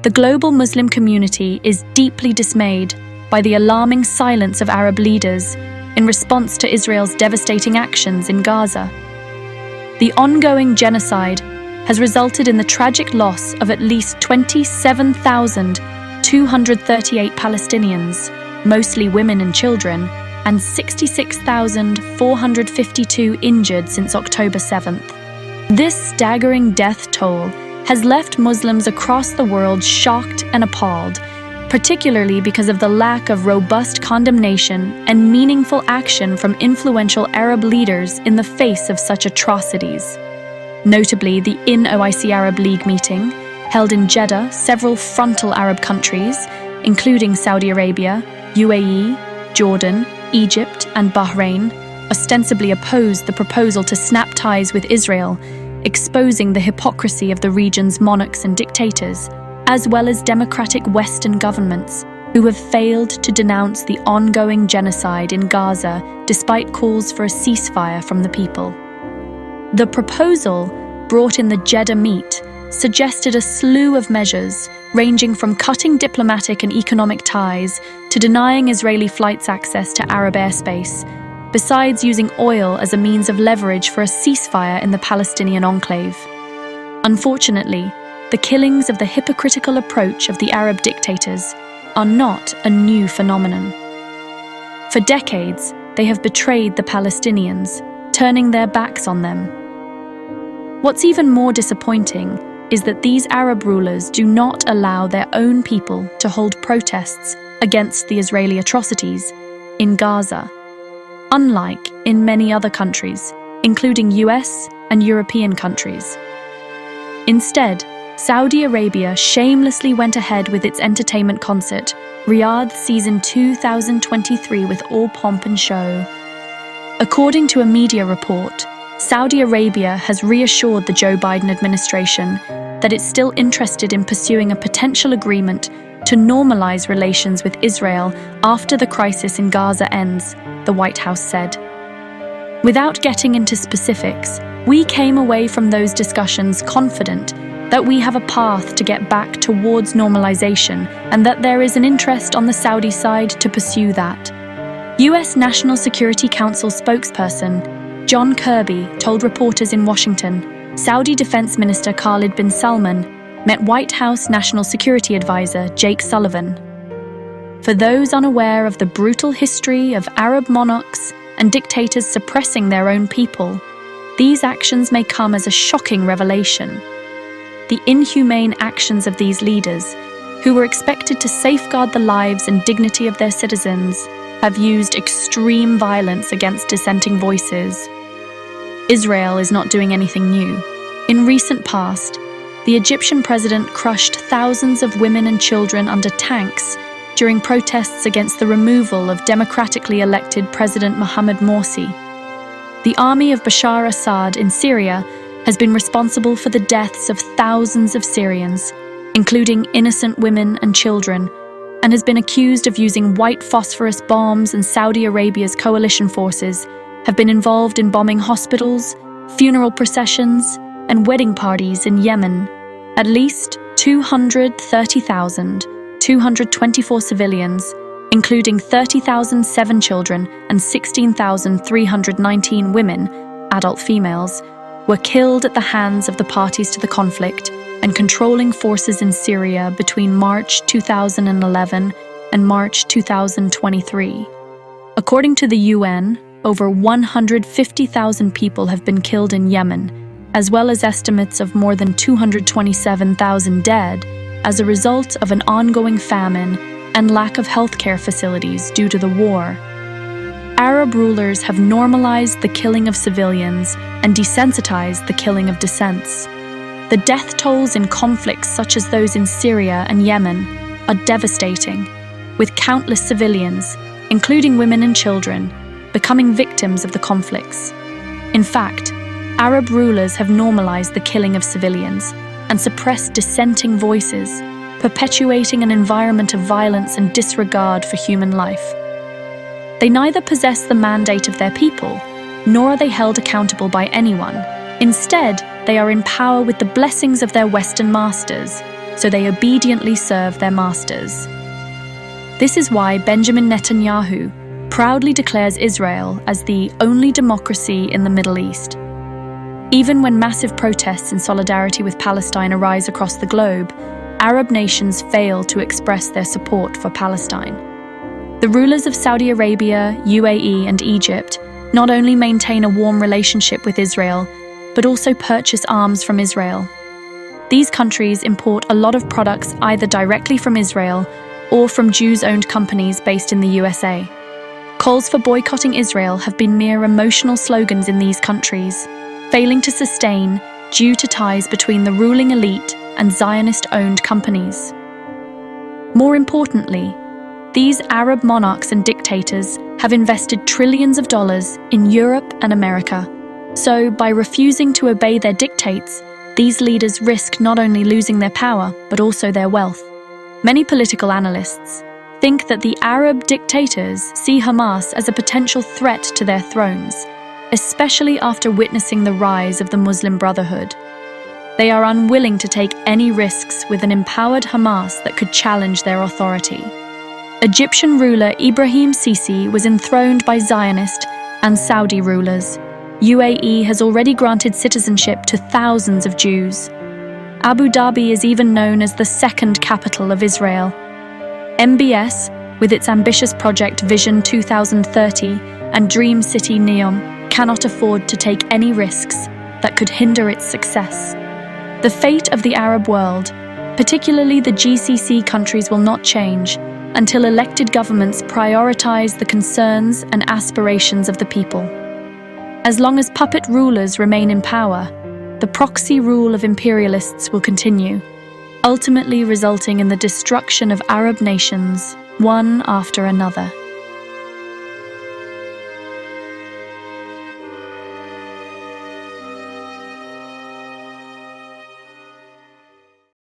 the global Muslim community is deeply dismayed by the alarming silence of Arab leaders in response to Israel's devastating actions in Gaza. The ongoing genocide has resulted in the tragic loss of at least 27,238 Palestinians, mostly women and children, and 66,452 injured since October 7th. This staggering death toll has left Muslims across the world shocked and appalled, particularly because of the lack of robust condemnation and meaningful action from influential Arab leaders in the face of such atrocities. Notably, the OIC Arab League meeting, held in Jeddah, several frontal Arab countries, including Saudi Arabia, UAE, Jordan, Egypt, and Bahrain, ostensibly opposed the proposal to snap ties with Israel, exposing the hypocrisy of the region's monarchs and dictators, as well as democratic Western governments who have failed to denounce the ongoing genocide in Gaza despite calls for a ceasefire from the people. The proposal, brought in the Jeddah meet, suggested a slew of measures ranging from cutting diplomatic and economic ties to denying Israeli flights access to Arab airspace, besides using oil as a means of leverage for a ceasefire in the Palestinian enclave. Unfortunately, the killings of the hypocritical approach of the Arab dictators are not a new phenomenon. For decades, they have betrayed the Palestinians, turning their backs on them. What's even more disappointing is that these Arab rulers do not allow their own people to hold protests against the Israeli atrocities in Gaza, unlike in many other countries, including US and European countries. Instead, Saudi Arabia shamelessly went ahead with its entertainment concert, Riyadh Season 2023, with all pomp and show. According to a media report, Saudi Arabia has reassured the Joe Biden administration that it's still interested in pursuing a potential agreement to normalize relations with Israel after the crisis in Gaza ends, the White House said. Without getting into specifics, we came away from those discussions confident that we have a path to get back towards normalization and that there is an interest on the Saudi side to pursue that. US National Security Council spokesperson John Kirby told reporters in Washington Saudi Defense Minister Khalid bin Salman met White House National Security Advisor Jake Sullivan. For those unaware of the brutal history of Arab monarchs and dictators suppressing their own people, these actions may come as a shocking revelation. The inhumane actions of these leaders, who were expected to safeguard the lives and dignity of their citizens, have used extreme violence against dissenting voices. Israel is not doing anything new. In recent past, the Egyptian president crushed thousands of women and children under tanks during protests against the removal of democratically elected President Mohamed Morsi. The army of Bashar Assad in Syria has been responsible for the deaths of thousands of Syrians, including innocent women and children, and has been accused of using white phosphorus bombs, and Saudi Arabia's coalition forces have been involved in bombing hospitals, funeral processions, and wedding parties in Yemen. At least 230,224 civilians, including 30,007 children and 16,319 women, adult females, were killed at the hands of the parties to the conflict and controlling forces in Syria between March 2011 and March 2023. According to the UN, over 150,000 people have been killed in Yemen, as well as estimates of more than 227,000 dead as a result of an ongoing famine and lack of healthcare facilities due to the war. Arab rulers have normalized the killing of civilians and desensitized the killing of dissents. The death tolls in conflicts such as those in Syria and Yemen are devastating, with countless civilians, including women and children, becoming victims of the conflicts. In fact, Arab rulers have normalized the killing of civilians and suppressed dissenting voices, perpetuating an environment of violence and disregard for human life. They neither possess the mandate of their people, nor are they held accountable by anyone. Instead, they are in power with the blessings of their Western masters, so they obediently serve their masters. This is why Benjamin Netanyahu proudly declares Israel as the only democracy in the Middle East. Even when massive protests in solidarity with Palestine arise across the globe, Arab nations fail to express their support for Palestine. The rulers of Saudi Arabia, UAE, and Egypt not only maintain a warm relationship with Israel, but also purchase arms from Israel. These countries import a lot of products either directly from Israel or from Jews-owned companies based in the USA. Calls for boycotting Israel have been mere emotional slogans in these countries, failing to sustain due to ties between the ruling elite and Zionist-owned companies. More importantly, these Arab monarchs and dictators have invested trillions of dollars in Europe and America. So, by refusing to obey their dictates, these leaders risk not only losing their power, but also their wealth. Many political analysts think that the Arab dictators see Hamas as a potential threat to their thrones, especially after witnessing the rise of the Muslim Brotherhood. They are unwilling to take any risks with an empowered Hamas that could challenge their authority. Egyptian ruler Ibrahim Sisi was enthroned by Zionist and Saudi rulers. UAE has already granted citizenship to thousands of Jews. Abu Dhabi is even known as the second capital of Israel. MBS, with its ambitious project Vision 2030 and Dream City Neom, cannot afford to take any risks that could hinder its success. The fate of the Arab world, particularly the GCC countries, will not change until elected governments prioritize the concerns and aspirations of the people. As long as puppet rulers remain in power, the proxy rule of imperialists will continue, ultimately resulting in the destruction of Arab nations, one after another.